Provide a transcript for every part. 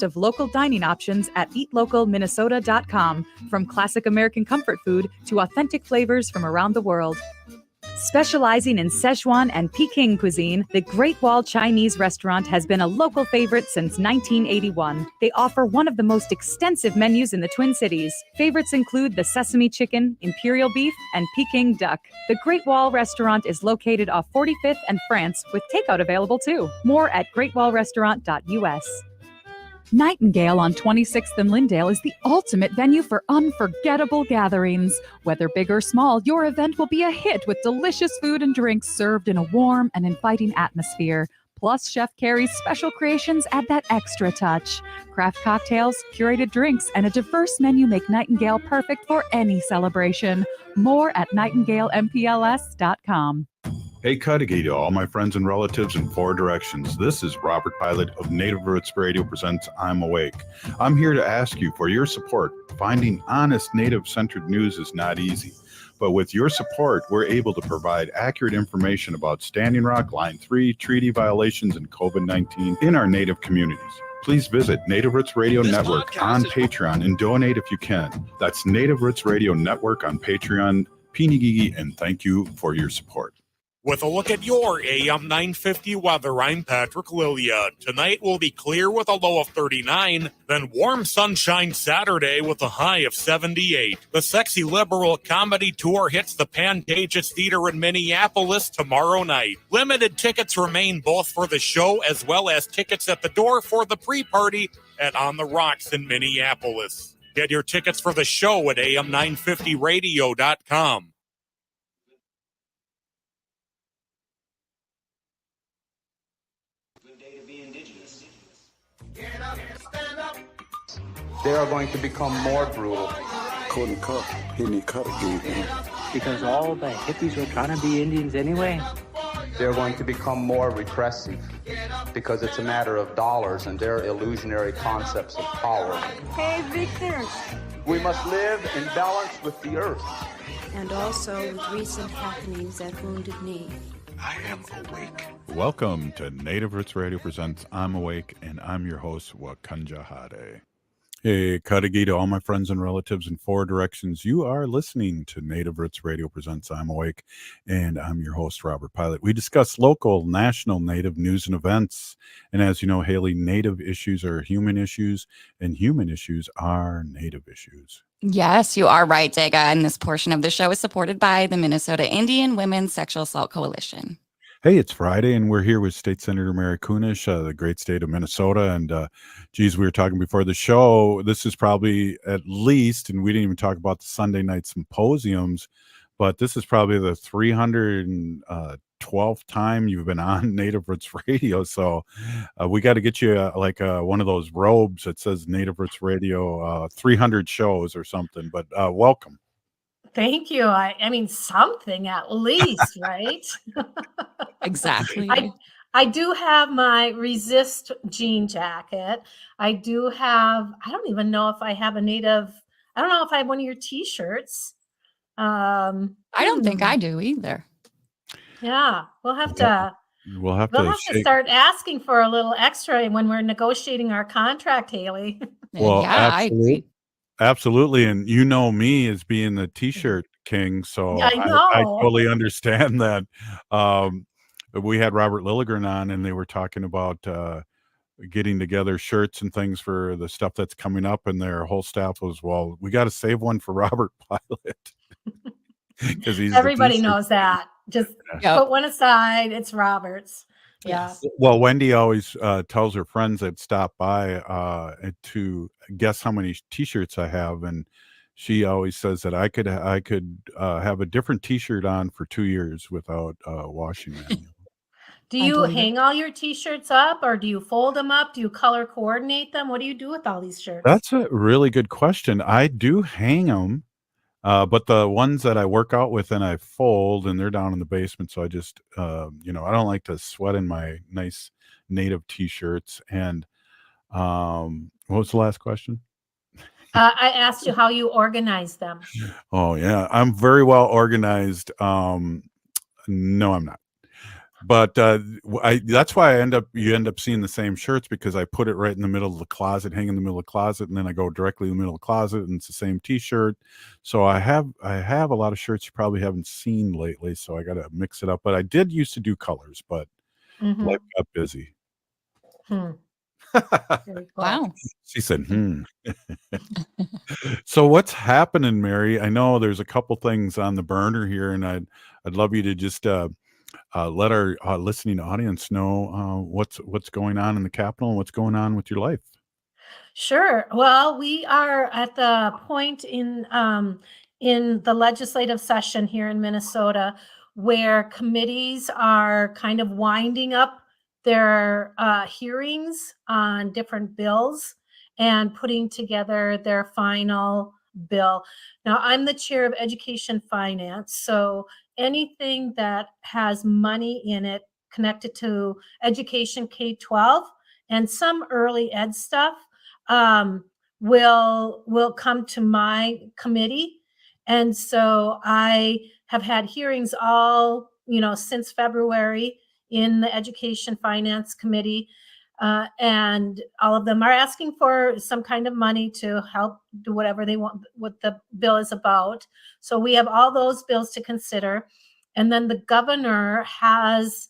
of local dining options at eatlocalminnesota.com, from classic American comfort food to authentic flavors from around the world. Specializing in Szechuan and Peking cuisine, the Great Wall Chinese restaurant has been a local favorite since 1981. They offer one of the most extensive menus in the Twin Cities. Favorites include the sesame chicken, imperial beef, and Peking duck. The Great Wall restaurant is located off 45th and France, with takeout available too. More at greatwallrestaurant.us. Nightingale on 26th and Lyndale is the ultimate venue for unforgettable gatherings. Whether big or small, your event will be a hit with delicious food and drinks served in a warm and inviting atmosphere. Plus, Chef Carrie's special creations add that extra touch. Craft cocktails, curated drinks, and a diverse menu make Nightingale perfect for any celebration. More at nightingalempls.com. Hey, Cudahy to all my friends and relatives in four directions. This is Robert Pilot of Native Roots Radio presents I'm Awake. I'm here to ask you for your support. Finding honest Native-centered news is not easy. But with your support, we're able to provide accurate information about Standing Rock, Line 3, treaty violations, and COVID-19 in our Native communities. Please visit Native Roots Radio Network on Patreon and donate if you can. That's Native Roots Radio Network on Patreon. Pinigigi, and thank you for your support. With a look at your AM 950 weather, I'm Patrick Lilia. Tonight will be clear with a low of 39, then warm sunshine Saturday with a high of 78. The Sexy Liberal Comedy Tour hits the Pantages Theater in Minneapolis tomorrow night. Limited tickets remain both for the show as well as tickets at the door for the pre-party at On the Rocks in Minneapolis. Get your tickets for the show at am950radio.com. They are going to become more brutal. Couldn't cut, any cut again. Because all the hippies were trying to be Indians anyway. They're going to become more repressive because it's a matter of dollars and their illusionary concepts of power. Hey, Victor. We must live in balance with the earth. And also with recent happenings at Wounded Knee. I am awake. Welcome to Native Roots Radio presents I'm Awake, and I'm your host, Wakanja Hade. Hey, Cudahy to all my friends and relatives in four directions. You are listening to Native Roots Radio presents I'm Awake, and I'm your host, Robert Pilot. We discuss local, national, Native news and events. And as you know, Haley, Native issues are human issues, and human issues are Native issues. Yes, you are right, Dega. And this portion of the show is supported by the Minnesota Indian Women's Sexual Assault Coalition. Hey, it's Friday, and we're here with State Senator Mary Kunesh, the great state of Minnesota. And, geez, we were talking before the show. This is probably at least, and we didn't even talk about the Sunday night symposiums, but this is probably the 312th time you've been on Native Roots Radio. So we got to get you one of those robes that says Native Roots Radio 300 shows or something. But welcome. Thank you. I mean, something at least, right? Exactly. I do have my Resist jean jacket. I do have, I don't even know if I have a Native, I don't know if I have one of your t-shirts. I don't think I do either. Yeah, we'll have to start asking for a little extra when we're negotiating our contract, Haley. Well, yeah, I agree. Absolutely. And you know me as being the t-shirt king, so I totally understand that. We had Robert Lilligren on, and they were talking about getting together shirts and things for the stuff that's coming up, and their whole staff was, well, we got to save one for Robert Pilot. Because everybody knows that. Just put one aside. It's Robert's. Yeah. Well, Wendy always tells her friends that stop by to guess how many t-shirts I have, and she always says that I could have a different t-shirt on for 2 years without washing them. Do you hang all your t-shirts up, or do you fold them up? Do you color coordinate them? What do you do with all these shirts? That's a really good question. I do hang them. But the ones that I work out with and I fold, and they're down in the basement. So I just, I don't like to sweat in my nice Native t-shirts. And what was the last question? I asked you how you organize them. Oh, yeah. I'm very well organized. No, I'm not. But that's why you end up seeing the same shirts, because I put it right in the middle of the closet, hang in the middle of the closet, and then I go directly in the middle of the closet, and it's the same T-shirt. So I have a lot of shirts you probably haven't seen lately. So I got to mix it up. But I did used to do colors, but life got busy. Very cool. Wow. She said, So what's happening, Mary? I know there's a couple things on the burner here, and I'd love you to just let our listening audience know what's going on in the Capitol and what's going on with your life. Sure. Well, we are at the point in the legislative session here in Minnesota where committees are kind of winding up their hearings on different bills and putting together their final bill. Now, I'm the chair of Education Finance, so anything that has money in it connected to education K-12 and some early ed stuff will come to my committee. And so I have had hearings all, since February in the Education Finance Committee. And all of them are asking for some kind of money to help do whatever they want, what the bill is about. So we have all those bills to consider. And then the governor has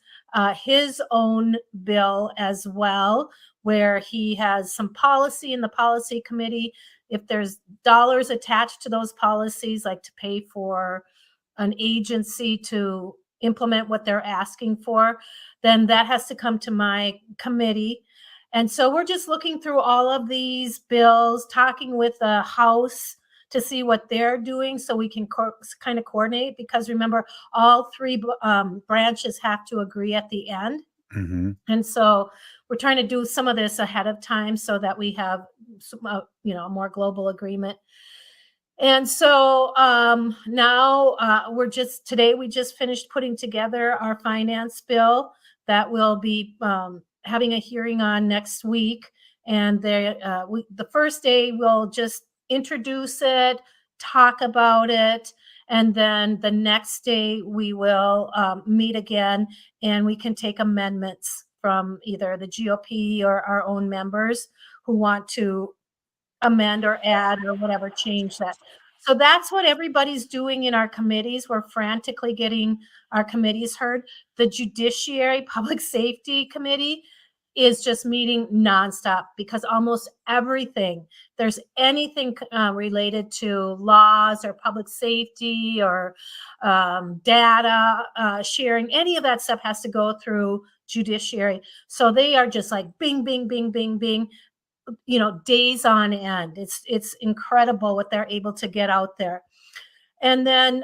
his own bill as well, where he has some policy in the policy committee. If there's dollars attached to those policies, like to pay for an agency to implement what they're asking for, then that has to come to my committee. And so we're just looking through all of these bills, talking with the House to see what they're doing so we can kind of coordinate, because remember, all three branches have to agree at the end. Mm-hmm. And so we're trying to do some of this ahead of time so that we have some, a more global agreement. And so now today we just finished putting together our finance bill that we'll be having a hearing on next week. And the first day we'll just introduce it, talk about it, and then the next day we will meet again, and we can take amendments from either the GOP or our own members who want to amend or add or whatever, change that. So that's what everybody's doing in our committees. We're frantically getting our committees heard. The Judiciary Public Safety Committee is just meeting nonstop, because almost everything, there's anything related to laws or public safety or data sharing, any of that stuff has to go through Judiciary. So they are just like bing, bing, bing, bing, bing, days on end. It's incredible what they're able to get out there. And then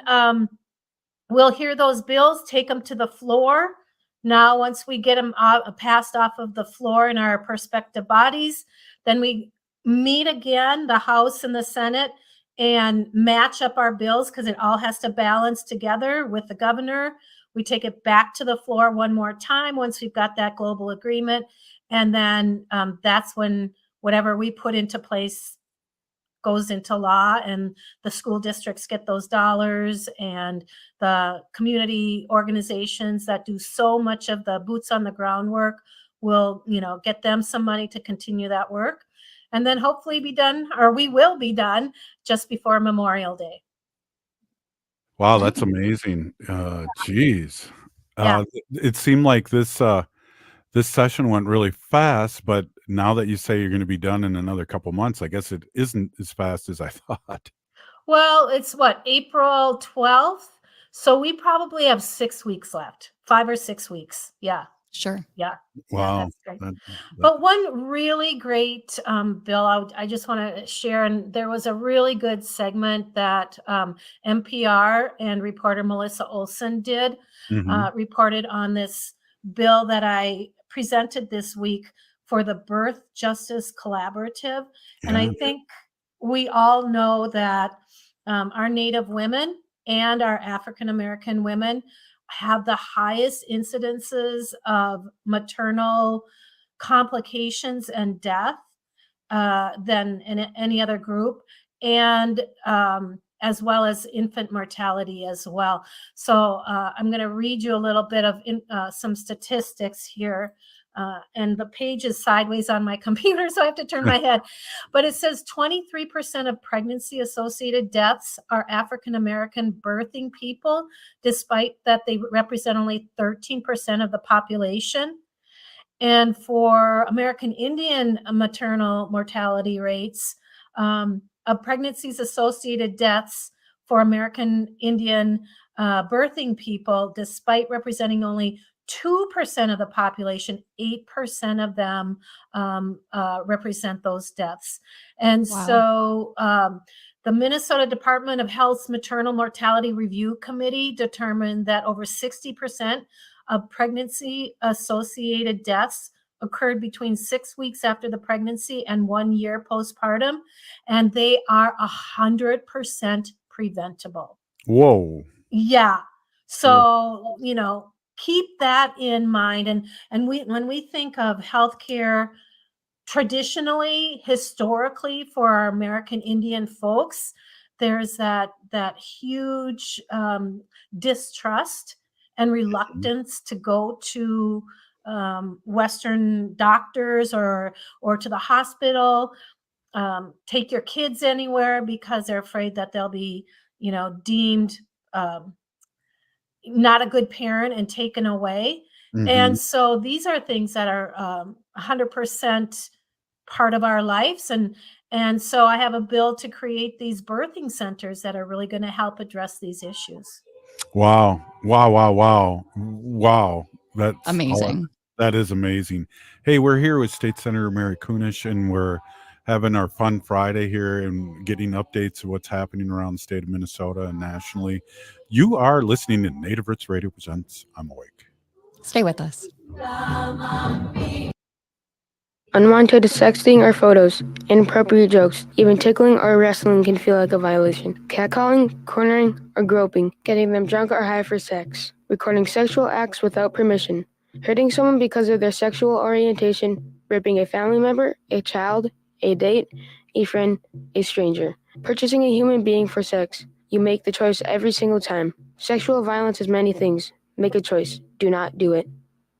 we'll hear those bills, take them to the floor. Now, once we get them passed off of the floor in our respective bodies, then we meet again, the House and the Senate, and match up our bills, because it all has to balance together with the governor. We take it back to the floor one more time once we've got that global agreement. And then that's when whatever we put into place goes into law, and the school districts get those dollars, and the community organizations that do so much of the boots on the ground work will, get them some money to continue that work, and then hopefully be done, or we will be done just before Memorial Day. Wow, that's amazing. Geez. Yeah. It seemed like this session went really fast, but now that you say you're going to be done in another couple months, I guess it isn't as fast as I thought. Well, it's April 12th. So we probably have 6 weeks left, 5 or 6 weeks. Yeah. Sure. Yeah. Wow. Yeah, that's great. But one really great bill I just want to share, and there was a really good segment that NPR and reporter Melissa Olson did, reported on this bill that I presented this week for the Birth Justice Collaborative. And I think we all know that our Native women and our African American women have the highest incidences of maternal complications and death than in any other group. And as well as infant mortality as well. So I'm going to read you a little bit of some statistics here. And the page is sideways on my computer, so I have to turn my head. But it says 23% of pregnancy-associated deaths are African-American birthing people, despite that they represent only 13% of the population. And for American Indian maternal mortality rates, of pregnancies-associated deaths for American Indian birthing people, despite representing only 2% of the population, 8% of them represent those deaths. And so the Minnesota Department of Health's Maternal Mortality Review Committee determined that over 60% of pregnancy-associated deaths occurred between 6 weeks after the pregnancy and 1 year postpartum, and they are 100% preventable. Whoa. Yeah. So, keep that in mind. And when we think of healthcare traditionally, historically, for our American Indian folks, there's that huge distrust and reluctance to go to Western doctors or to the hospital, take your kids anywhere because they're afraid that they'll be, deemed not a good parent and taken away. Mhm. And so these are things that are 100% part of our lives. And so I have a bill to create these birthing centers that are really going to help address these issues. Wow. That's Amazing. That is amazing. Hey, we're here with State Senator Mary Kunesh, and we're having our fun Friday here and getting updates of what's happening around the state of Minnesota and nationally. You are listening to Native Roots Radio Presents I'm Awake. Stay with us. Unwanted sexting or photos, inappropriate jokes, even tickling or wrestling can feel like a violation. Catcalling, cornering, or groping, getting them drunk or high for sex, recording sexual acts without permission, hurting someone because of their sexual orientation, raping a family member, a child, a date, a friend, a stranger, purchasing a human being for sex. You make the choice every single time. Sexual violence is many things. Make a choice. Do not do it.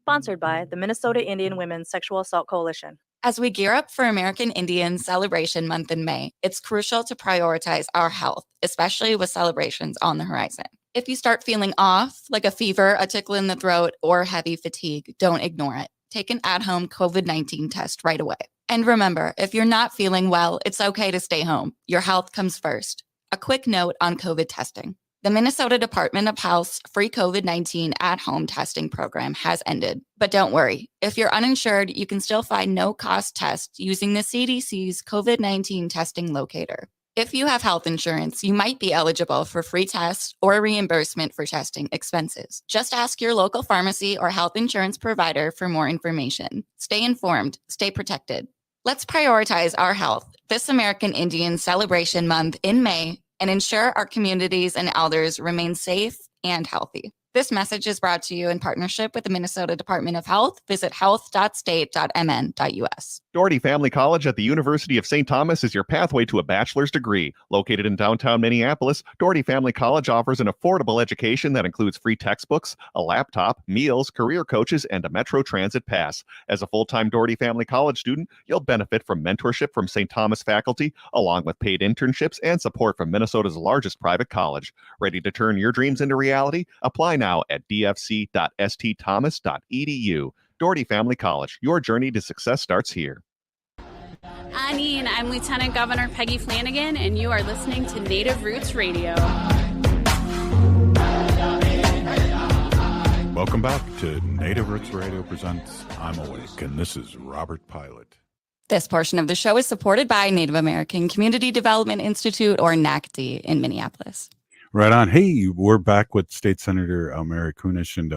Sponsored by the Minnesota Indian Women's Sexual Assault Coalition. As we gear up for American Indian Celebration Month in May, it's crucial to prioritize our health, especially with celebrations on the horizon. If you start feeling off, like a fever, a tickle in the throat, or heavy fatigue, don't ignore it. Take an at-home COVID-19 test right away. And remember, if you're not feeling well, it's okay to stay home. Your health comes first. A quick note on COVID testing. The Minnesota Department of Health's free COVID-19 at-home testing program has ended. But don't worry, if you're uninsured, you can still find no-cost tests using the CDC's COVID-19 testing locator. If you have health insurance, you might be eligible for free tests or reimbursement for testing expenses. Just ask your local pharmacy or health insurance provider for more information. Stay informed, stay protected. Let's prioritize our health this American Indian Celebration Month in May and ensure our communities and elders remain safe and healthy. This message is brought to you in partnership with the Minnesota Department of Health. Visit health.state.mn.us. Doherty Family College at the University of St. Thomas is your pathway to a bachelor's degree. Located in downtown Minneapolis, Doherty Family College offers an affordable education that includes free textbooks, a laptop, meals, career coaches, and a Metro Transit pass. As a full-time Doherty Family College student, you'll benefit from mentorship from St. Thomas faculty, along with paid internships and support from Minnesota's largest private college. Ready to turn your dreams into reality? Apply now at dfc.stthomas.edu. Doherty Family College, your journey to success starts here. Anine, I'm Lieutenant Governor Peggy Flanagan, and you are listening to Native Roots Radio. Welcome back to Native Roots Radio Presents I'm Awake, and this is Robert Pilot. This portion of the show is supported by Native American Community Development Institute, or NACD, in Minneapolis. Right on. Hey, we're back with State Senator Mary Kunesh, and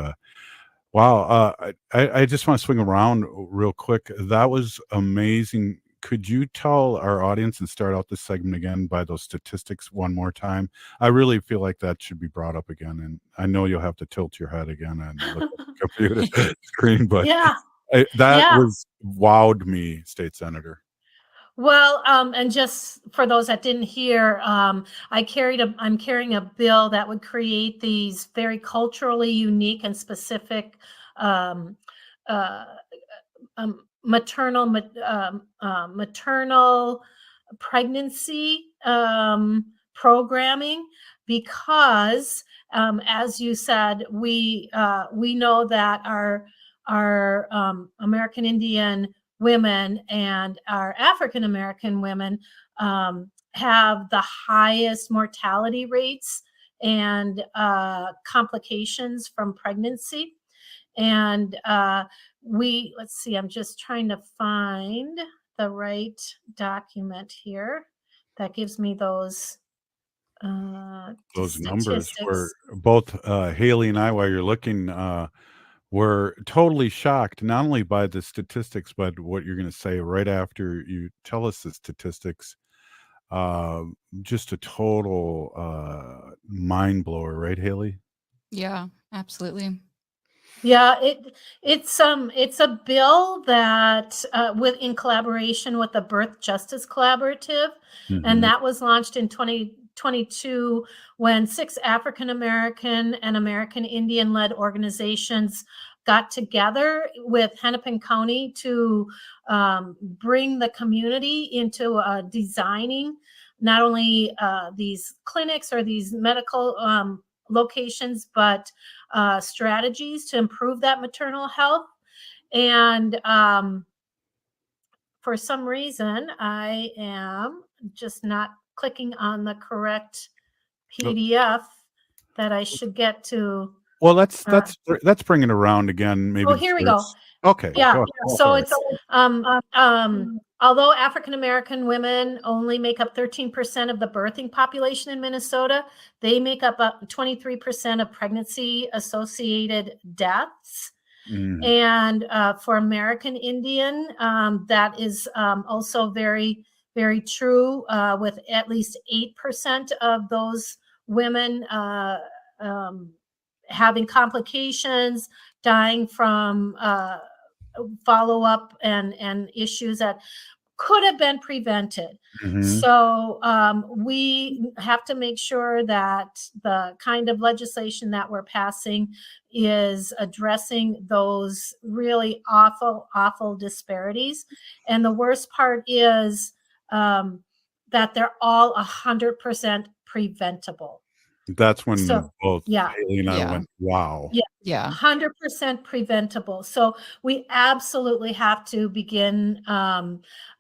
wow, I just want to swing around real quick. That was amazing. Could you tell our audience and start out this segment again by those statistics one more time? I really feel like that should be brought up again, and I know you'll have to tilt your head again and look at the computer screen, but Yeah. that was wowed me, State Senator. Well, and just for those that didn't hear, I'm carrying a bill that would create these very culturally unique and specific um, uh, maternal pregnancy programming because, as you said, we know that our American Indian women and our African American women have the highest mortality rates and complications from pregnancy. And let's see, I'm just trying to find the right document here that gives me those Those numbers were statistics. both Haley and I, while you're looking, were totally shocked, not only by the statistics, but what you're going to say right after you tell us the statistics. Uh, just a total mind blower, right, Haley? Yeah, absolutely. Yeah, it's a bill that with in collaboration with the Birth Justice Collaborative, and Mhm. that was launched in 2022 when 6 African American and American Indian led organizations got together with Hennepin County to bring the community into designing not only these clinics or these medical locations, but strategies to improve that maternal health. And for some reason, I am just not clicking on the correct Oh, PDF that I should get to. well, Uh, let's bring it around again. Maybe oh, the here we go. first. Okay, Yeah. go ahead. So Sorry. it's although African American women only make up 13% of the birthing population in Minnesota, they make up 23% of pregnancy associated deaths. Mhm. And for American Indian, that is also very, very true, with at least 8% of those women um, having complications, dying from follow up and issues that could have been prevented. Mhm. So we have to make sure that the kind of legislation that we're passing is addressing those really awful, awful disparities. And the worst part is that they're all 100% preventable. That's when So, both yeah. Haley and I Yeah. went, "Wow." Yeah, Yeah. 100% preventable. So we absolutely have to begin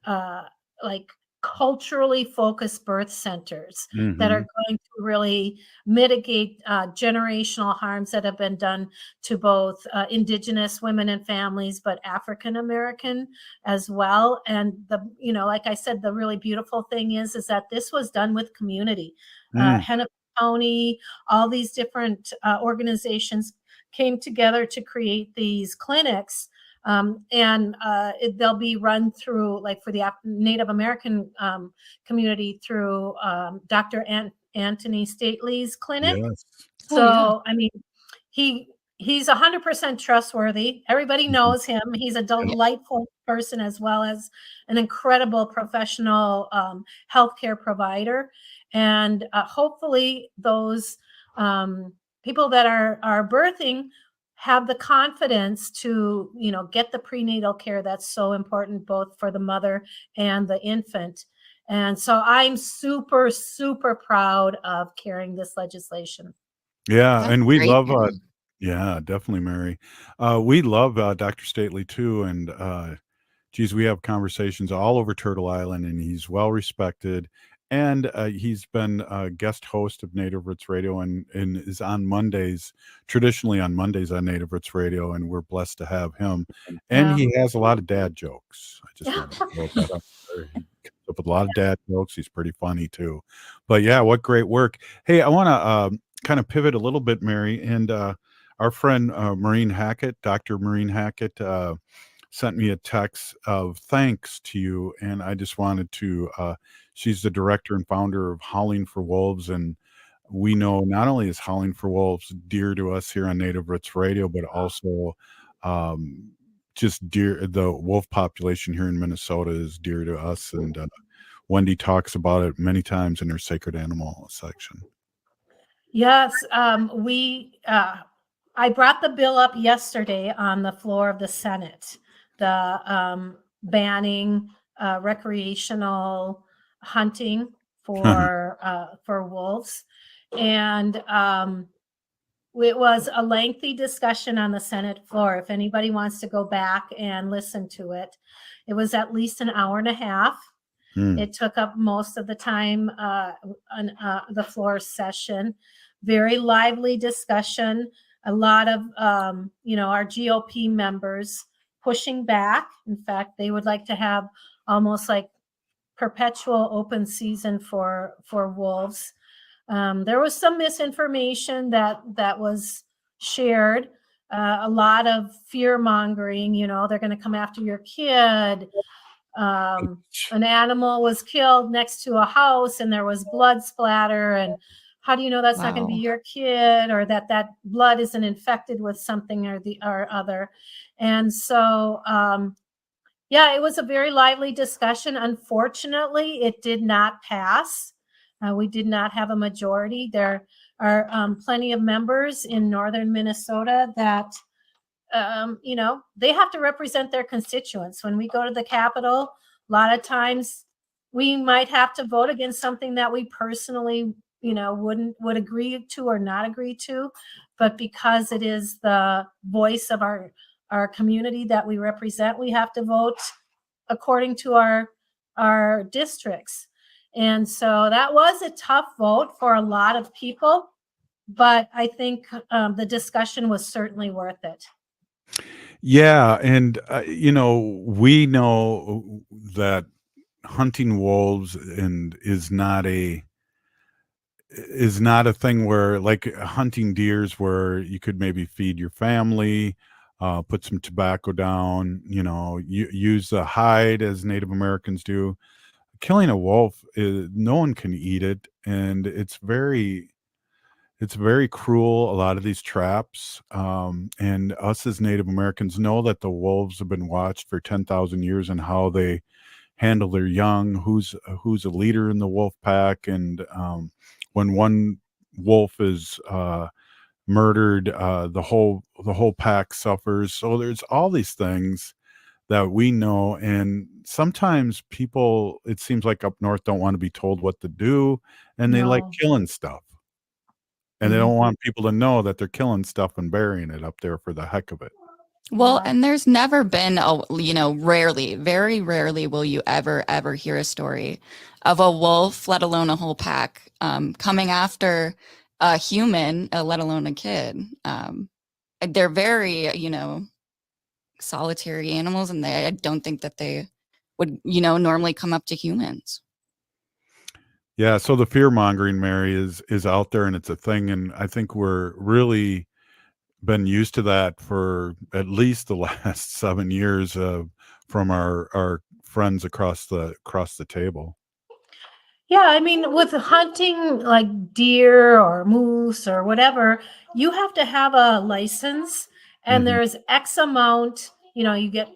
uh, like culturally focused birth centers that are Mhm. going to really mitigate generational harms that have been done to both Indigenous women and families, but African American as well. And like I said, the really beautiful thing is that this was done with community. Mm. Hennepin County, all these different organizations came together to create these clinics, and they'll be run through, like for the Native American community, through Dr. Anthony Stately's clinic. Yes. Oh, yeah. So, I mean, he's 100% trustworthy. Everybody Mhm. knows him. He's a Yeah. delightful person as well as an incredible professional healthcare provider. And hopefully those people that are birthing have the confidence to get the prenatal care that's so important both for the mother and the infant. And so I'm super, super proud of carrying this legislation. Yeah, That's and we great, love, Mary. yeah, definitely, Mary. We love, Dr. Stately too, and, geez, we have conversations all over Turtle Island, and he's well respected, and, he's been a guest host of Native Roots Radio and is on Mondays, traditionally on Mondays on Native Roots Radio, and we're blessed to have him, and Yeah. he has a lot of dad jokes. I just wanted to throw that out there. He comes up with a lot of dad jokes. He's pretty funny too. But yeah, what great work. Hey, I wanna, kind of pivot a little bit, Mary, and our friend Maureen Hackett, Dr. Maureen Hackett, sent me a text of thanks to you, and I just wanted to. She's the director and founder of Howling for Wolves, and we know not only is Howling for Wolves dear to us here on Native Roots Radio, but also um, just dear. The wolf population here in Minnesota is dear to us, and Wendy talks about it many times in her sacred animal section. Yes, I brought the bill up yesterday on the floor of the Senate, the banning recreational hunting for wolves, and it was a lengthy discussion on the Senate floor. If anybody wants to go back and listen to it, it was at least an hour and a half. It took up most of the time on the floor session. Very lively discussion. A lot of our GOP members pushing back. In fact, they would like to have almost like perpetual open season for wolves. There was some misinformation that was shared. A lot of fear mongering. They're going to come after your kid. An animal was killed next to a house and there was blood splatter, and how do you know that's not going to be your kid, or that blood isn't infected with something or other? And so it was a very lively discussion. Unfortunately, it did not pass. We did not have a majority. There are plenty of members in northern Minnesota that they have to represent their constituents. When we go to the Capitol, a lot of times we might have to vote against something that we personally, would agree to or not agree to. But because it is the voice of our community that we represent, we have to vote according to our districts. And so that was a tough vote for a lot of people, but I think the discussion was certainly worth it. Yeah, and we know that hunting wolves is not a thing where, like, hunting deers, where you could maybe feed your family, put some tobacco down, use the hide as Native Americans do. Killing a wolf, no one can eat it, and it's very cruel, a lot of these traps. And us as Native Americans know that the wolves have been watched for 10,000 years and how they handle their young, who's a leader in the wolf pack. And when one wolf is murdered, the whole pack suffers. So there's all these things that we know. And sometimes people, it seems like up north, don't want to be told what to do, and they like killing stuff. And they don't want people to know that they're killing stuff and burying it up there for the heck of it. Well, and there's never been rarely, very rarely will you ever hear a story of a wolf, let alone a whole pack, coming after a human, let alone a kid. They're very, solitary animals, and I don't think that they would, normally come up to humans. Yeah, so the fear mongering, Mary, is out there, and it's a thing, and I think we're really been used to that for at least the last 7 years from our friends across the table. Yeah, I mean, with hunting like deer or moose or whatever, you have to have a license, and there's X amount, you get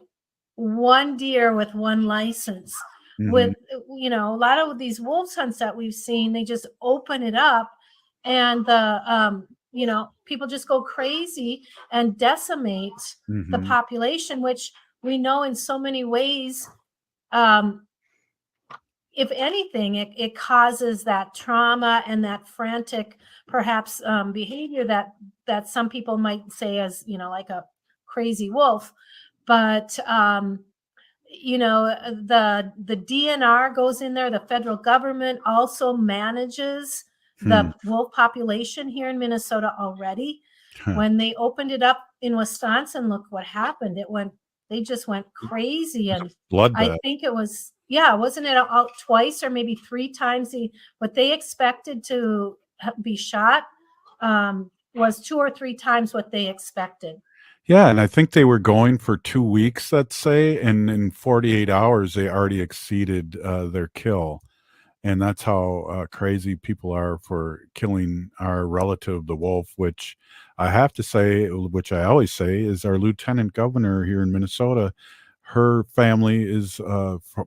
one deer with one license. With, a lot of these wolves hunts that we've seen, they just open it up, and the, people just go crazy and decimate the population, which we know in so many ways, if anything, it causes that trauma and that frantic, perhaps, behavior that some people might say as, like a crazy wolf. But, the DNR goes in there. The federal government also manages the wolf population here in Minnesota already. When they opened it up in Wisconsin, look what happened. They just went crazy. And I think it was, wasn't it out twice or maybe 3 times what they expected to be shot was 2 or 3 times what they expected. Yeah, and I think they were going for 2 weeks, let's say, and in 48 hours, they already exceeded their kill. And that's how crazy people are for killing our relative, the wolf, which I have to say, which I always say, is our lieutenant governor here in Minnesota. Her family is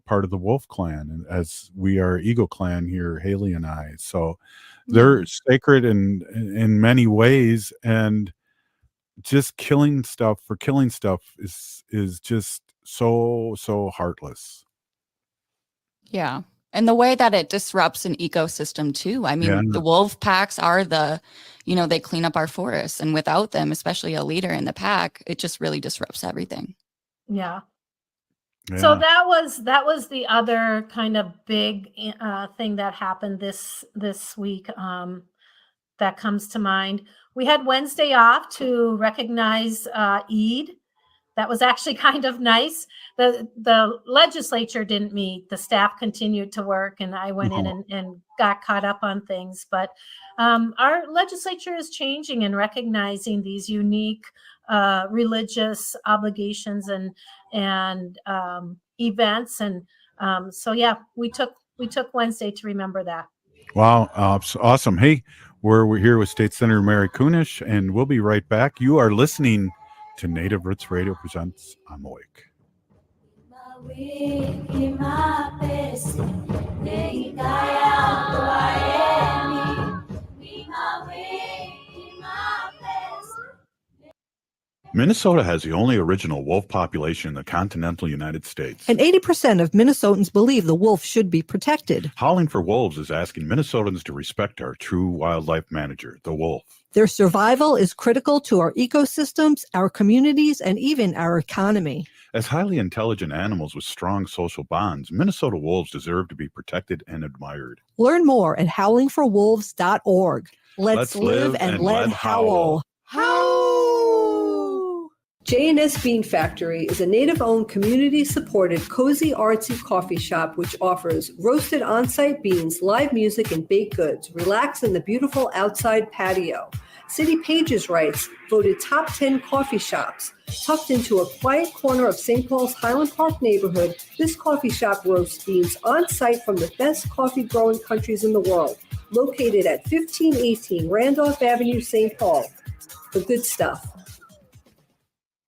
part of the Wolf Clan, and as we are Eagle Clan here, Haley and I. So they're sacred in many ways, and just killing stuff for killing stuff is just so heartless. Yeah. And the way that it disrupts an ecosystem too. I mean, the wolf packs are they clean up our forests, and without them, especially a leader in the pack, it just really disrupts everything. Yeah. So that was the other kind of big thing that happened this week that comes to mind. We had Wednesday off to recognize Eid. That was actually kind of nice. The legislature didn't meet. The staff continued to work, and I went in and got caught up on things. But our legislature is changing and recognizing these unique religious obligations and events. And so, yeah, we took Wednesday to remember that. Wow. Awesome. Hey, we're here with State Senator Mary Kunesh, and we'll be right back. You are listening to Native Roots Radio presents I'm Awake. Minnesota has the only original wolf population in the continental United States. And 80% of Minnesotans believe the wolf should be protected. Howling for Wolves is asking Minnesotans to respect our true wildlife manager, the wolf. Their survival is critical to our ecosystems, our communities, and even our economy. As highly intelligent animals with strong social bonds, Minnesota wolves deserve to be protected and admired. Learn more at howlingforwolves.org. Let's live and let howl. J&S Bean Factory is a Native-owned, community-supported, cozy, artsy coffee shop which offers roasted on-site beans, live music, and baked goods. Relax in the beautiful outside patio. City Pages writes, voted top 10 coffee shops. Tucked into a quiet corner of St. Paul's Highland Park neighborhood, this coffee shop roasts beans on-site from the best coffee-growing countries in the world. Located at 1518 Randolph Avenue, St. Paul. The good stuff.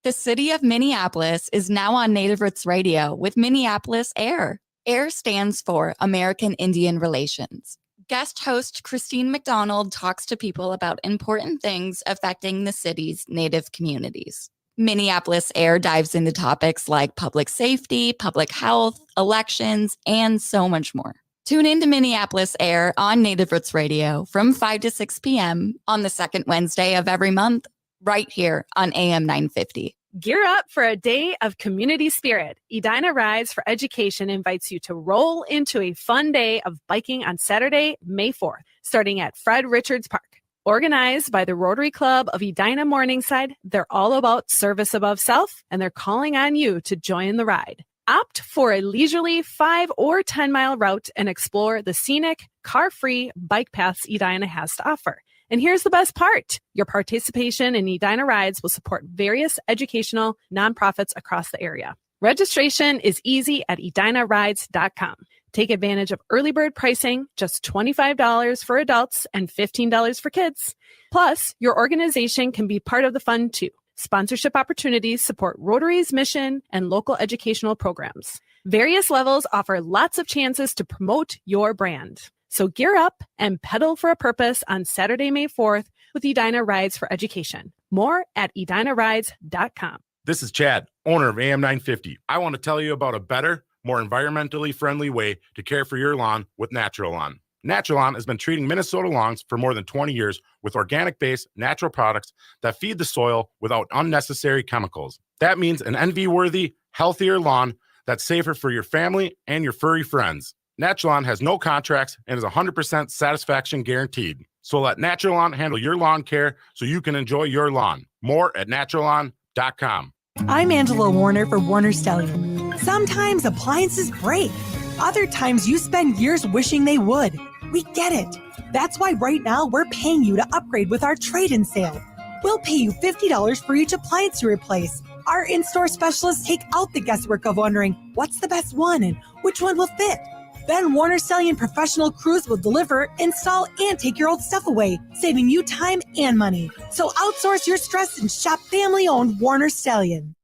The city of Minneapolis is now on Native Roots Radio with Minneapolis AIR. AIR stands for American Indian Relations. Guest host Christine McDonald talks to people about important things affecting the city's Native communities. Minneapolis AIR dives into topics like public safety, public health, elections, and so much more. Tune in to Minneapolis AIR on Native Roots Radio from 5 to 6 p.m. on the second Wednesday of every month, right here on AM 950. Gear up for a day of community spirit. Edina Rides for Education invites you to roll into a fun day of biking on Saturday, May 4th, starting at Fred Richards Park. Organized by the Rotary Club of Edina Morningside, they're all about service above self, and they're calling on you to join the ride. Opt for a leisurely 5 or 10-mile route and explore the scenic, car-free bike paths Edina has to offer. And here's the best part. Your participation in Edina Rides will support various educational nonprofits across the area. Registration is easy at edinarides.com. Take advantage of early bird pricing, just $25 for adults and $15 for kids. Plus, your organization can be part of the fun too. Sponsorship opportunities support Rotary's mission and local educational programs. Various levels offer lots of chances to promote your brand. So gear up and pedal for a purpose on Saturday, May 4th with Edina Rides for Education. More at edinarides.com. This is Chad, owner of AM 950. I want to tell you about a better, more environmentally friendly way to care for your lawn with Natural Lawn. Natural Lawn has been treating Minnesota lawns for more than 20 years with organic-based natural products that feed the soil without unnecessary chemicals. That means an envy-worthy, healthier lawn that's safer for your family and your furry friends. Natural Lawn has no contracts and is 100% satisfaction guaranteed. So let Natural Lawn handle your lawn care so you can enjoy your lawn. More at naturalawn.com. I'm Angela Warner for Warner Stellium. Sometimes appliances break. Other times you spend years wishing they would. We get it. That's why right now we're paying you to upgrade with our trade-in sale. We'll pay you $50 for each appliance you replace. Our in-store specialists take out the guesswork of wondering what's the best one and which one will fit. Then Warner Stellian Professional Crews will deliver, install, and take your old stuff away, saving you time and money. So outsource your stress and shop family-owned Warner Stellian.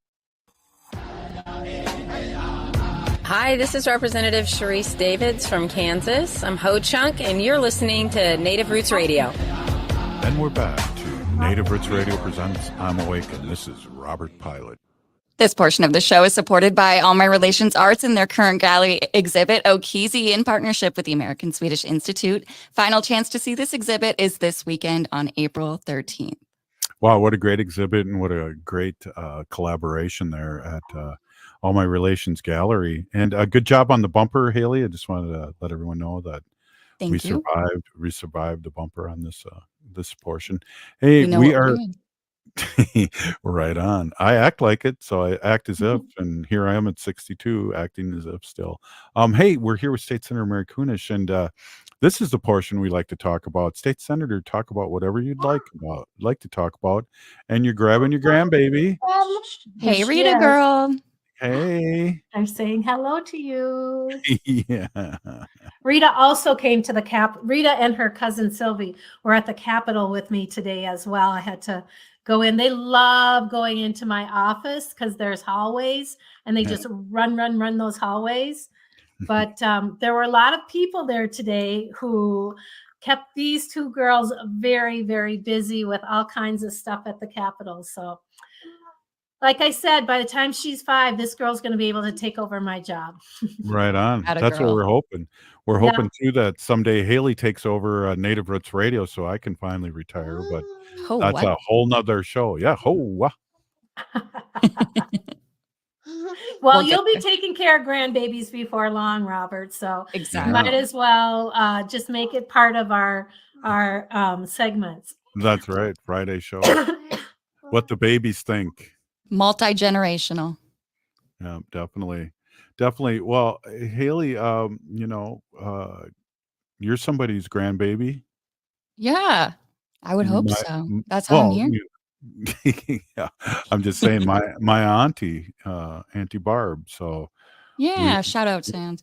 Hi, this is Representative Sharice Davids from Kansas. I'm Ho Chunk, and you're listening to Native Roots Radio. And we're back to Native Roots Radio presents I'm Awake, and this is Robert Pilot. This portion of the show is supported by All My Relations Arts and their current gallery exhibit, Okizi, in partnership with the American Swedish Institute. Final chance to see this exhibit is this weekend on April 13th. Wow, what a great exhibit and what a great collaboration there at All My Relations Gallery. And a good job on the bumper, Haley. I just wanted to let everyone know that we survived the bumper on this portion. Hey, we are right on. I act like it, so I act as if, and here I am at 62 acting as if still. Hey, we're here with State Senator Mary Kunesh, and this is the portion we like to talk about. State Senator, talk about whatever you'd like to talk about, and you're grabbing your grandbaby. Hey, Rita girl. Hey. I'm saying hello to you. Yeah. Rita also came to the Rita and her cousin Sylvie were at the Capitol with me today as well. I had to go in. They love going into my office because there's hallways and they just run those hallways. But there were a lot of people there today who kept these two girls very, very busy with all kinds of stuff at the Capitol. So like I said, by the time she's 5, this girl's going to be able to take over my job. Right on. That's what we're hoping. We're hoping too that someday Haley takes over Native Roots Radio so I can finally retire. But that's a whole nother show. Yeah. Well, you'll be taking care of grandbabies before long, Robert. So might as well just make it part of our segments. That's right. Friday show. What the babies think. Multi-generational. Yeah, definitely. Well, Haley, you're somebody's grandbaby. Yeah, I would hope so. That's how I'm here. Yeah, I'm just saying my auntie, Auntie Barb. So yeah, shout out to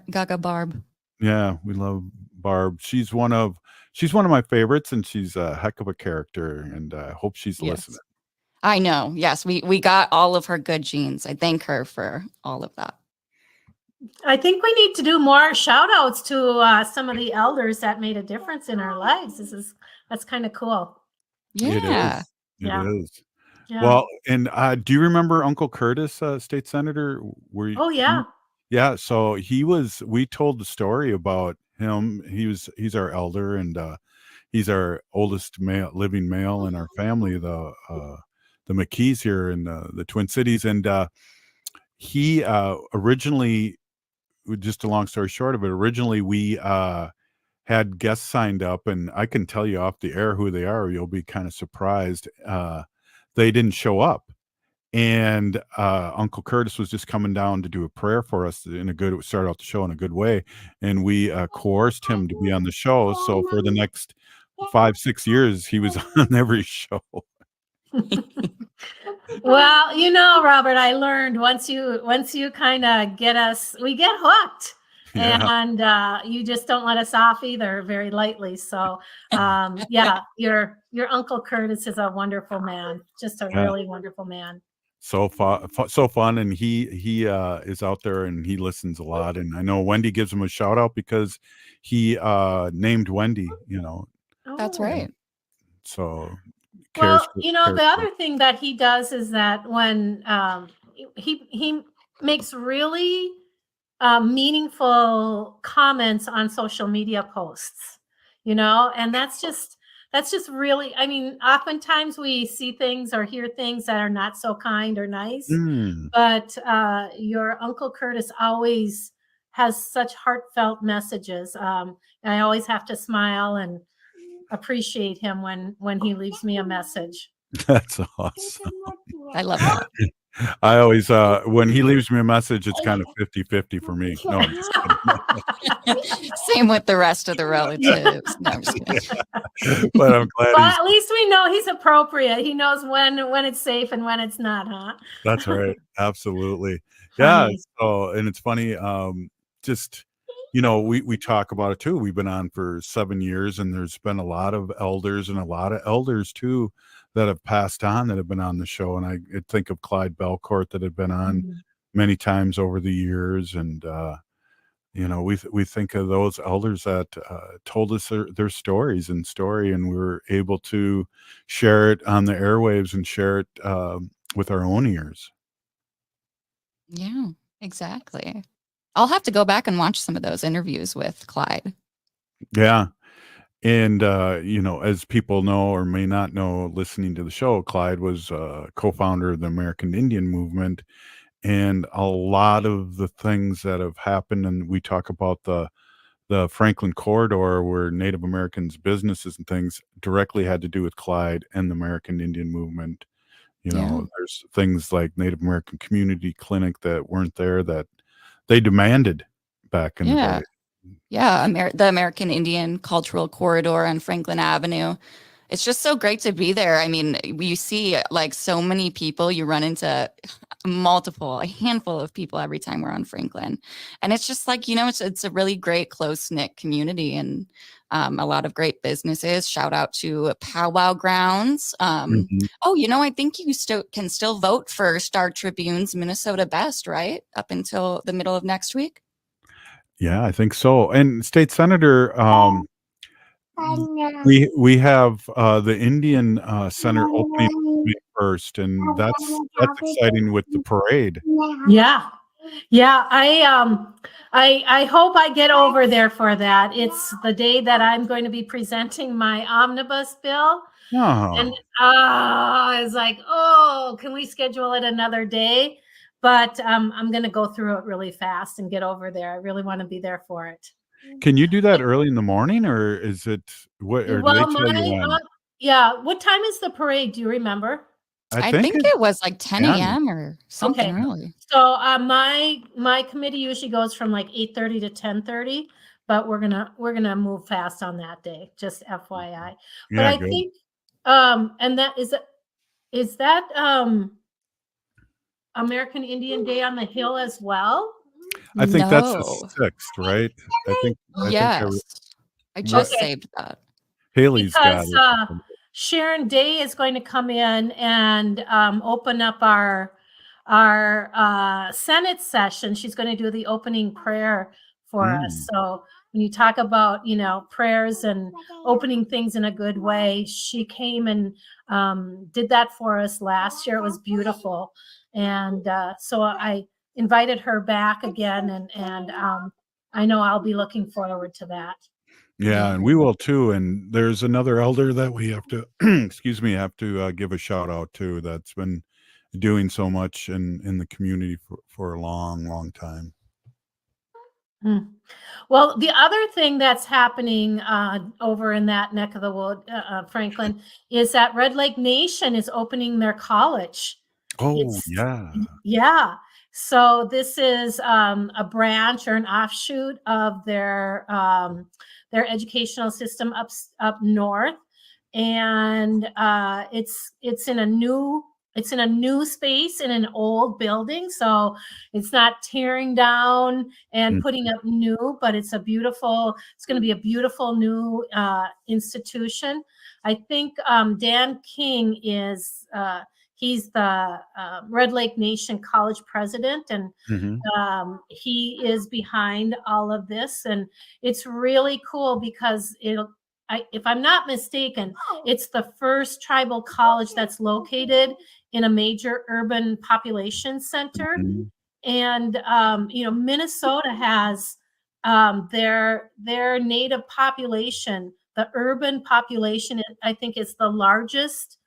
Gaga Barb. Yeah, we love Barb. She's one of my favorites, and she's a heck of a character. And I hope she's listening. I know. Yes, we got all of her good genes. I thank her for all of that. I think we need to do more shout outs to some of the elders that made a difference in our lives. That's kind of cool. Yeah. It is. Yeah. Well, and do you remember Uncle Curtis, State Senator? Oh, yeah. Yeah. So we told the story about him. He's our elder, and he's our oldest living male in our family, the McKees here in the Twin Cities. And he originally, just a long story short of it, originally we had guests signed up, and I can tell you off the air who they are. You'll be kind of surprised. They didn't show up. And Uncle Curtis was just coming down to do a prayer for us start out the show in a good way. And we coerced him to be on the show. So for the next 5-6 years, he was on every show. Well, Robert, I learned once you kind of get us, we get hooked. Yeah. And you just don't let us off either very lightly. So your Uncle Curtis is a wonderful man, just a really wonderful man. So fun, and he is out there and he listens a lot. And I know Wendy gives him a shout out because he named Wendy. That's right. So the other thing that he does is that when he makes really meaningful comments on social media posts, and that's just really, oftentimes we see things or hear things that are not so kind or nice, but your Uncle Curtis always has such heartfelt messages. And I always have to smile and appreciate him when he leaves me a message. That's awesome. I love that. I always, when he leaves me a message, it's kind of 50-50 for me. No, I'm just kidding. Same with the rest of the relatives. No, I'm just kidding. But I'm glad. Well, at least we know he's appropriate. He knows when it's safe and when it's not, huh? That's right. Absolutely. Yeah. So, and it's funny. Just we talk about it too. We've been on for 7 years, and there's been a lot of elders and a lot of elders too that have passed on that have been on the show. And I think of Clyde Belcourt that had been on many times over the years. And, we think of those elders that told us their stories and story, and we were able to share it on the airwaves and share it with our own ears. Yeah, exactly. I'll have to go back and watch some of those interviews with Clyde. Yeah. And, as people know or may not know, listening to the show, Clyde was co-founder of the American Indian movement. And a lot of the things that have happened, and we talk about the Franklin corridor where Native Americans' businesses and things directly had to do with Clyde and the American Indian movement. There's things like Native American Community Clinic that weren't there that they demanded back in the day. Yeah, the American Indian Cultural Corridor on Franklin Avenue. It's just so great to be there. I mean, you see like so many people, you run into a handful of people every time we're on Franklin. And it's just like, it's a really great close-knit community, and a lot of great businesses. Shout out to Powwow Grounds. I think you can still vote for Star Tribune's Minnesota Best, right? Up until the middle of next week. Yeah, I think so. And State Senator, we have the Indian Center opening May 1st, and that's exciting with the parade. Yeah. I hope I get over there for that. It's the day that I'm going to be presenting my omnibus bill. And I was like, can we schedule it another day? But I'm going to go through it really fast and get over there. I really want to be there for it. Can you do that early in the morning, or is it what? Or do they tell you when? What time is the parade? Do you remember? I think it was like 10 a.m. or something early. So my committee usually goes from like 8:30 to 10:30, but we're gonna move fast on that day. Just FYI. But I think and that is that American Indian Day on the Hill as well? I think that's the 6th, right? I just saved that. Haley's got it. Sharon Day is going to come in and open up our Senate session. She's going to do the opening prayer for us. So when you talk about, prayers and opening things in a good way, she came and did that for us last year. It was beautiful. And so I invited her back again, and I know I'll be looking forward to that. Yeah, and we will too. And there's another elder that we have to, give a shout out to that's been doing so much in the community for a long, long time. Well, the other thing that's happening over in that neck of the wood, Franklin, is that Red Lake Nation is opening their college. Yeah. So this is a branch or an offshoot of their educational system up north, and it's in a new space in an old building. So it's not tearing down and putting up new, but it's going to be a beautiful new institution. I think Dan King is he's the Red Lake Nation College president, and he is behind all of this. And it's really cool because if I'm not mistaken, it's the first tribal college that's located in a major urban population center. And, Minnesota has their native population, the urban population, I think is the largest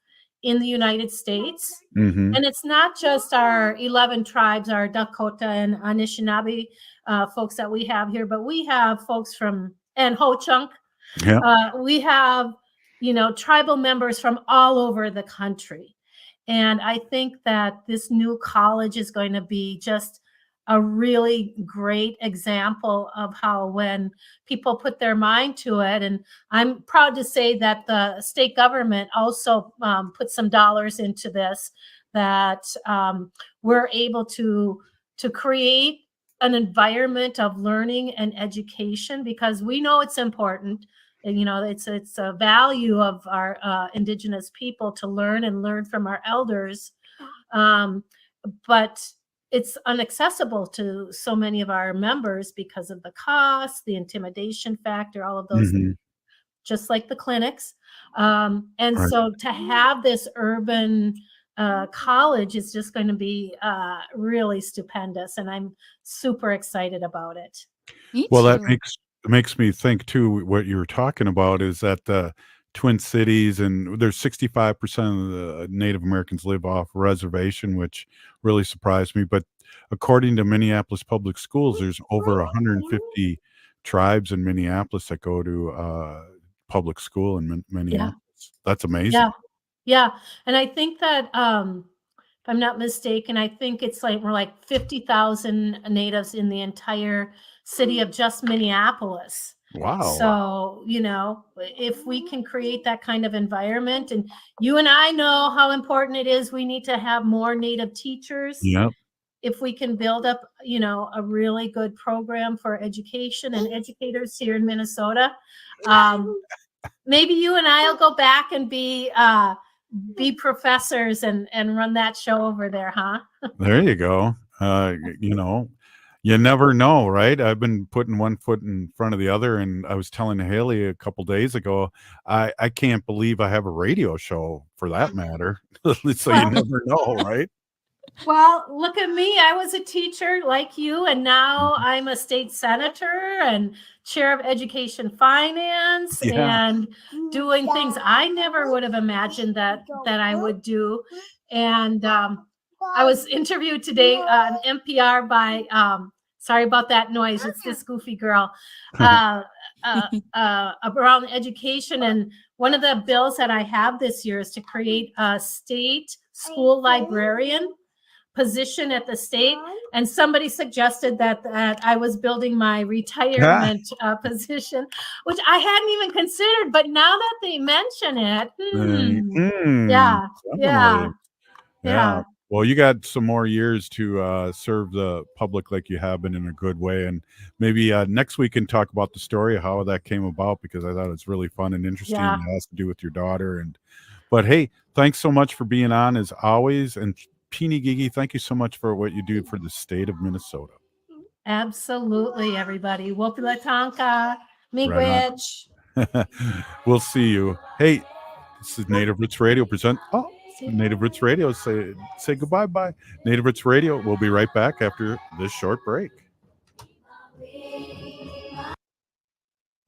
in the United States. And it's not just our 11 tribes, our Dakota and Anishinaabe folks that we have here, but we have folks and Ho-Chunk. We have, tribal members from all over the country. And I think that this new college is going to be just a really great example of how when people put their mind to it, and I'm proud to say that the state government also put some dollars into this, that we're able to create an environment of learning and education, because we know it's important. And, it's a value of our Indigenous people to learn from our elders. But it's inaccessible to so many of our members because of the cost, the intimidation factor, all of those things, just like the clinics. And so to have this urban college is just going to be really stupendous. And I'm super excited about it. Well, that makes me think too, what you were talking about is that the Twin Cities, and there's 65% of the Native Americans live off reservation, which really surprised me. But according to Minneapolis Public Schools, there's over 150 tribes in Minneapolis that go to public school in Minneapolis. That's amazing. Yeah. And I think that, if I'm not mistaken, I think it's we're like 50,000 natives in the entire city of just Minneapolis. Wow. So, if we can create that kind of environment, and you and I know how important it is, we need to have more Native teachers. Yep. If we can build up, a really good program for education and educators here in Minnesota, maybe you and I will go back and be professors and run that show over there, huh? There you go. You never know, right? I've been putting one foot in front of the other, and I was telling Haley a couple days ago, I can't believe I have a radio show, for that matter. So you never know, right? Well, look at me. I was a teacher like you, and now I'm a state senator and chair of education finance and doing things I never would have imagined that I would do. And I was interviewed today on NPR by, sorry about that noise, it's this goofy girl, around education. And one of the bills that I have this year is to create a state school librarian position at the state. And somebody suggested that I was building my retirement position, which I hadn't even considered. But now that they mention it, yeah. Well, you got some more years to serve the public like you have been, in a good way. And maybe next week can talk about the story of how that came about, because I thought it's really fun and interesting. Yeah. It has to do with your daughter. But hey, thanks so much for being on as always. And Peeny Gigi, thank you so much for what you do for the state of Minnesota. Absolutely, everybody. Wopilatonka, Miigwech. We'll see you. Hey, this is Native Roots Radio present. Oh, Native Roots Radio. Say goodbye. Bye. Native Roots Radio. We'll be right back after this short break.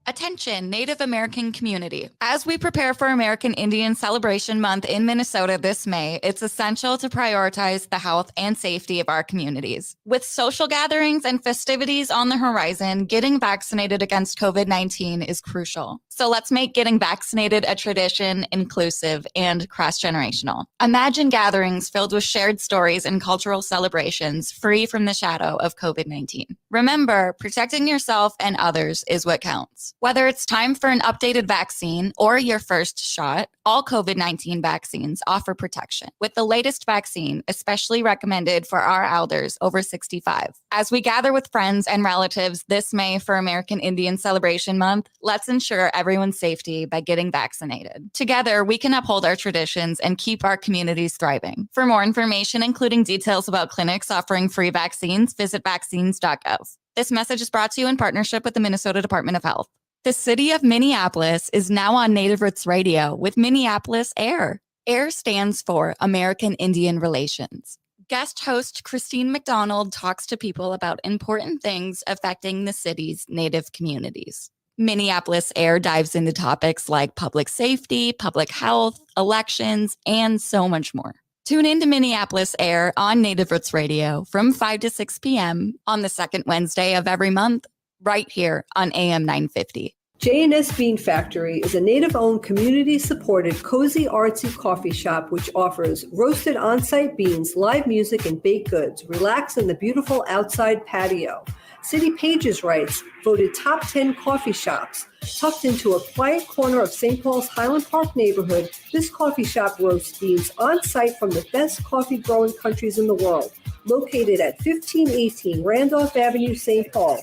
Attention, Native American community. As we prepare for American Indian Celebration Month in Minnesota this May, it's essential to prioritize the health and safety of our communities. With social gatherings and festivities on the horizon, getting vaccinated against COVID-19 is crucial. So let's make getting vaccinated a tradition, inclusive, and cross-generational. Imagine gatherings filled with shared stories and cultural celebrations, free from the shadow of COVID-19. Remember, protecting yourself and others is what counts. Whether it's time for an updated vaccine or your first shot, all COVID-19 vaccines offer protection, with the latest vaccine especially recommended for our elders over 65. As we gather with friends and relatives this May for American Indian Celebration Month, let's ensure everyone's safety by getting vaccinated. Together, we can uphold our traditions and keep our communities thriving. For more information, including details about clinics offering free vaccines, visit vaccines.gov. This message is brought to you in partnership with the Minnesota Department of Health. The city of Minneapolis is now on Native Roots Radio with Minneapolis AIR. AIR stands for American Indian Relations. Guest host Christine McDonald talks to people about important things affecting the city's Native communities. Minneapolis AIR dives into topics like public safety, public health, elections, and so much more. Tune in to Minneapolis AIR on Native Roots Radio from 5 to 6 p.m. on the second Wednesday of every month, right here on AM 950. J&S Bean Factory is a Native-owned, community-supported, cozy, artsy coffee shop which offers roasted on-site beans, live music, and baked goods. Relax in the beautiful outside patio. City Pages writes, voted top 10 coffee shops. Tucked into a quiet corner of St. Paul's Highland Park neighborhood, this coffee shop roasts beans on-site from the best coffee-growing countries in the world. located at 1518 Randolph Avenue, St. Paul.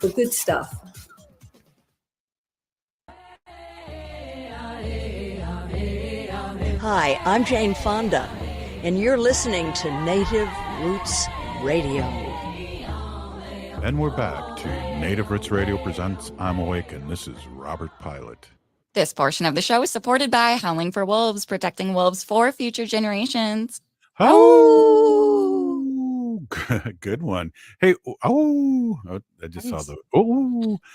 The good stuff. Hi, I'm Jane Fonda, and you're listening to Native Roots Radio. And we're back to Native Roots Radio presents I'm Awake, and this is Robert Pilot. This portion of the show is supported by Howling for Wolves, protecting wolves for future generations. Oh, good one. Hey, I just saw the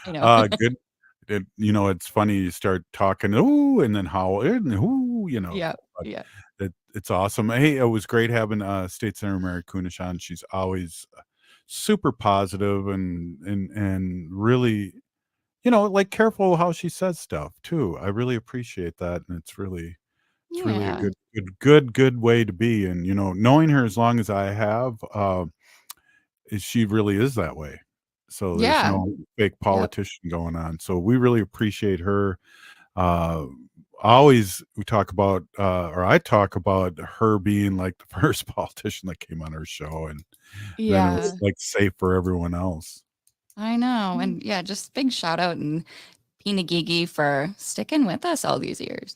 I know. good. It's funny. You start talking, and then howl, and Yeah. but Yeah. It's awesome. Hey, it was great having State Senator Mary Kunesh on. She's always super positive and really, like careful how she says stuff too. I really appreciate that, and it's really a good way to be. And knowing her as long as I have, she really is that way. So there's Yeah. no fake politician going on. So we really appreciate her. Always we talk about, or I talk about her being like the first politician that came on our show, and then it Yeah. was like safe for everyone else. I know. And yeah, just big shout out and Pina Gigi for sticking with us all these years.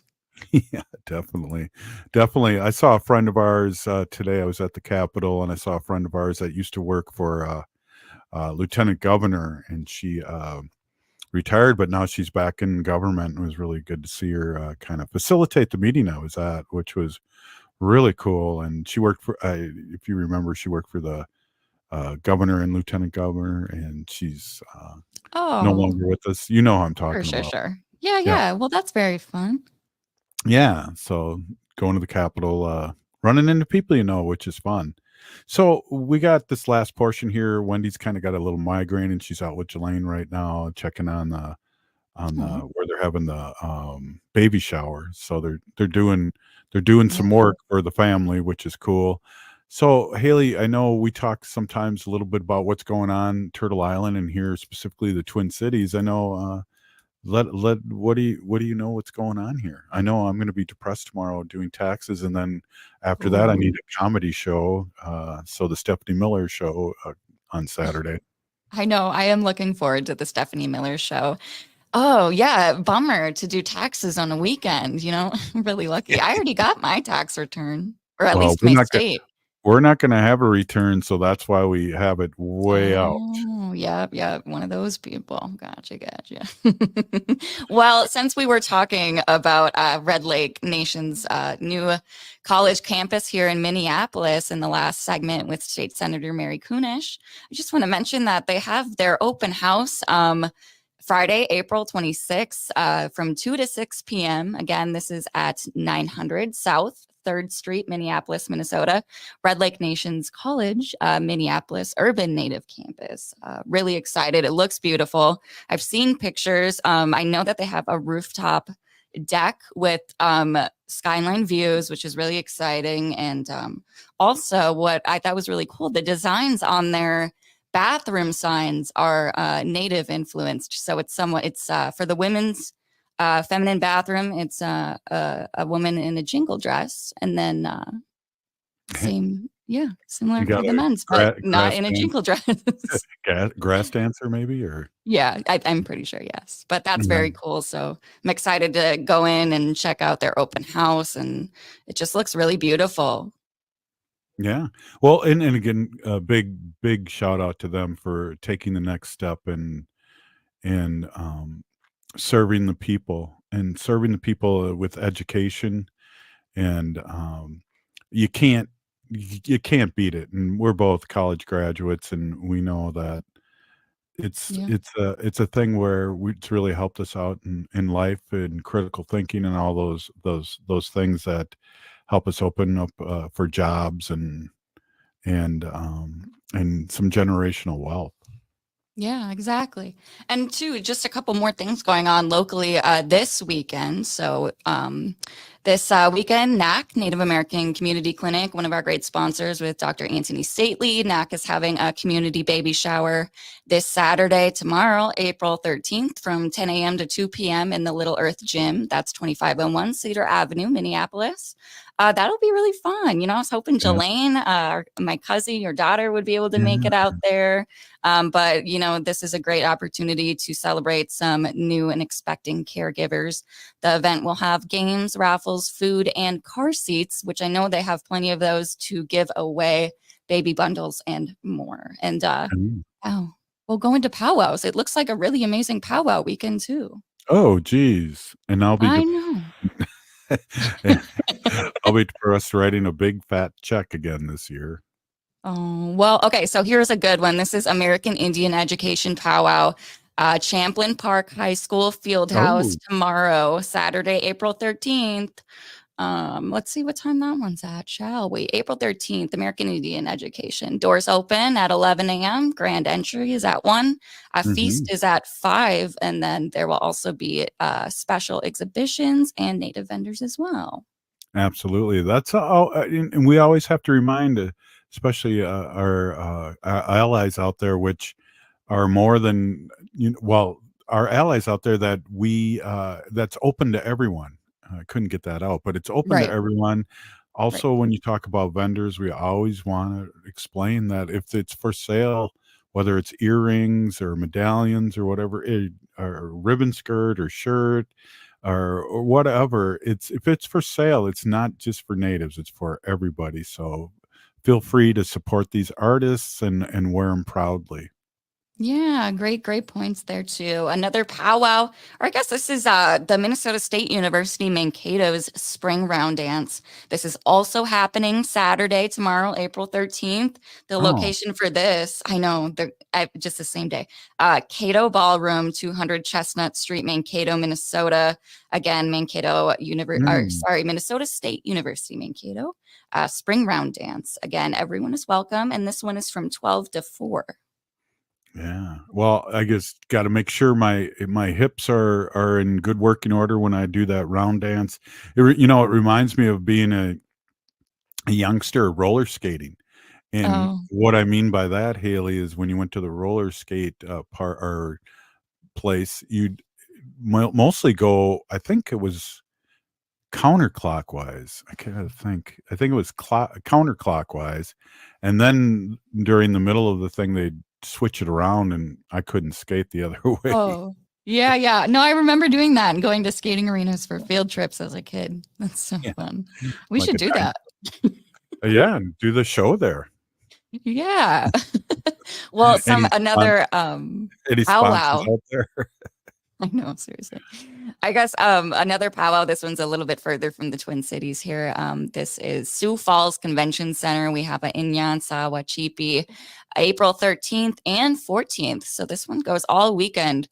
Yeah, definitely. I saw a friend of ours today. I was at the Capitol, and I saw a friend of ours that used to work for Lieutenant Governor, and she retired, but now she's back in government. It was really good to see her kind of facilitate the meeting I was at, which was really cool. And she worked for, if you remember, she worked for the governor and lieutenant governor, and she's no longer with us. You know who I'm talking about. Sure. Yeah. Well, that's very fun. Yeah. So going to the Capitol, running into people, which is fun. So we got this last portion here. Wendy's kind of got a little migraine, and she's out with Jelaine right now, checking on the where they're having the baby shower. So they're doing some work for the family, which is cool. So Haley, I know we talk sometimes a little bit about what's going on Turtle Island, and here specifically the Twin Cities. I know. What do you know what's going on here? I know I'm going to be depressed tomorrow doing taxes, and then after that I need a comedy show. So the Stephanie Miller show on Saturday. I know. I am looking forward to the Stephanie Miller show. Oh, yeah. Bummer to do taxes on a weekend. I'm really lucky. I already got my tax return, or at least my state. We're not going to have a return, so that's why we have it way out. Oh, yeah. One of those people. Gotcha. Well, since we were talking about Red Lake Nation's new college campus here in Minneapolis in the last segment with State Senator Mary Kunesh, I just want to mention that they have their open house Friday, April 26th from 2 to 6 p.m. Again, this is at 900 South 3rd Street, Minneapolis, Minnesota. Red Lake Nations College, Minneapolis Urban Native Campus. Really excited. It looks beautiful. I've seen pictures. I know that they have a rooftop deck with skyline views, which is really exciting. And also what I thought was really cool, the designs on their bathroom signs are Native influenced. So it's for the women's feminine bathroom. It's a woman in a jingle dress, and then similar for the men's, but not in a jingle dress. Grass dancer, maybe, or yeah, I'm pretty sure, yes. But that's very cool. So I'm excited to go in and check out their open house, and it just looks really beautiful. Yeah. Well, and again, a big shout out to them for taking the next step and serving the people with education, and you can't beat it. And we're both college graduates, and we know that it's a thing where it's really helped us out in life and critical thinking and all those things that help us open up for jobs and some generational wealth. Yeah, exactly. And too, just a couple more things going on locally this weekend. So This weekend, NAC, Native American Community Clinic, one of our great sponsors with Dr. Anthony Stately. NAC is having a community baby shower this Saturday, tomorrow, April 13th, from 10 a.m. to 2 p.m. in the Little Earth Gym. That's 2501 Cedar Avenue, Minneapolis. That'll be really fun. I was hoping Jelaine, my cousin, your daughter, would be able to make it out there. But this is a great opportunity to celebrate some new and expecting caregivers. The event will have games, raffles, food, and car seats, which I know they have plenty of those to give away, baby bundles, and more. And we'll go into powwows. It looks like a really amazing powwow weekend too. Oh, geez. And I'll be I know. I'll be for us writing a big fat check again this year. Oh, well, okay. So here's a good one. This is American Indian Education Powwow, Champlin Park High School Fieldhouse tomorrow, Saturday, April 13th. Let's see what time that one's at, shall we? April 13th, American Indian Education. Doors open at 11 a.m. Grand entry is at 1. Feast is at 5. And then there will also be special exhibitions and native vendors as well. Absolutely. That's and we always have to remind, especially our allies out there, which are more than, our allies out there that that's open to everyone. I couldn't get that out, but it's open to everyone. Also, when you talk about vendors, we always want to explain that if it's for sale, whether it's earrings or medallions or whatever, or ribbon skirt or shirt or whatever, if it's for sale, it's not just for natives, it's for everybody. So feel free to support these artists and wear them proudly. Yeah, great points there too. Another powwow, or I guess this is the Minnesota State University Mankato's Spring Round Dance. This is also happening Saturday, tomorrow, April 13th. The location for this, I know, just the same day. Cato Ballroom, 200 Chestnut Street, Mankato, Minnesota. Again, Minnesota State University Mankato. Spring Round Dance. Again, everyone is welcome, and this one is from 12 to 4. Yeah. Well, I guess got to make sure my hips are in good working order when I do that round dance. It reminds me of being a youngster roller skating. And what I mean by that, Haley, is when you went to the roller skate part or place, you'd mostly go, I think it was counterclockwise. I think it was counterclockwise. And then during the middle of the thing, they'd switch it around and I couldn't skate the other way. Oh, yeah. No, I remember doing that and going to skating arenas for field trips as a kid. That's so fun. We should do that. Yeah, and do the show there. Yeah. Well, another powwow out there. I know, seriously. I guess another powwow. This one's a little bit further from the Twin Cities here. This is Sioux Falls Convention Center. We have a Inyan Sawa Chipi, April 13th and 14th. So this one goes all weekend.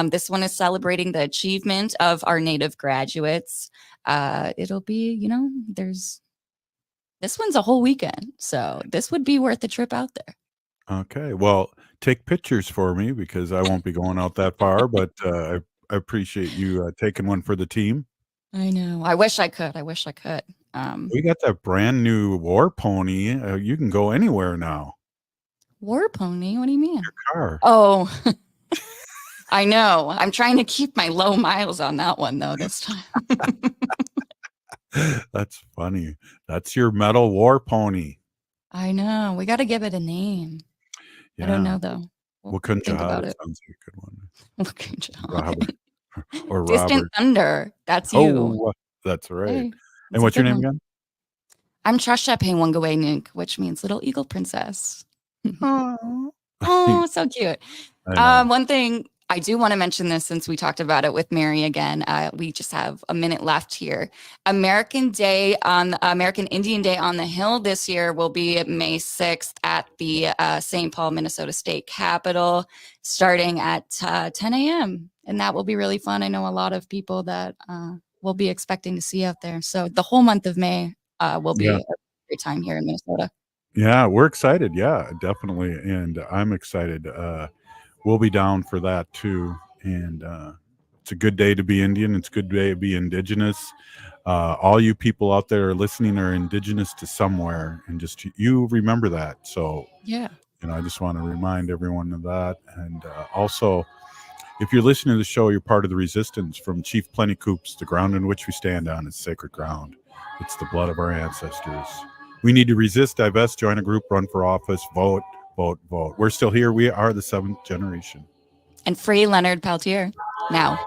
This one is celebrating the achievement of our Native graduates. It'll be, this one's a whole weekend. So this would be worth a trip out there. Okay. Well, take pictures for me because I won't be going out that far, but I appreciate you taking one for the team. I know. I wish I could. We got that brand new war pony. You can go anywhere now. War pony? What do you mean? Your car. Oh, I know. I'm trying to keep my low miles on that one though this time. That's funny. That's your metal war pony. I know. We got to give it a name. Yeah. I don't know though. Wakunjahad sounds like a good one. Wakunjahad. Or Distant Robert. Thunder. That's you. Oh, that's right. Hey, and what's your name again? I'm Trasha Pengwangwe Nink, which means little eagle princess. Oh, so cute. One thing I do want to mention this since we talked about it with Mary again. We just have a minute left here. American Indian Day on the Hill this year will be May 6th at the St. Paul, Minnesota State Capitol, starting at 10 a.m. And that will be really fun. I know a lot of people that we'll be expecting to see out there. So the whole month of May will be a great time here in Minnesota. Yeah, we're excited. Yeah, definitely. And I'm excited. We'll be down for that too. And It's a good day to be Indian. It's a good day to be Indigenous. All you people out there listening are Indigenous to somewhere, and just you remember that. So Yeah. I just want to remind everyone of that. And also, if you're listening to the show, you're part of the resistance from Chief Plenty Coops. The ground in which we stand on is sacred ground. It's the blood of our ancestors. We need to resist, divest, join a group, run for office, vote, vote, vote. We're still here. We are the seventh generation. And free Leonard Peltier now.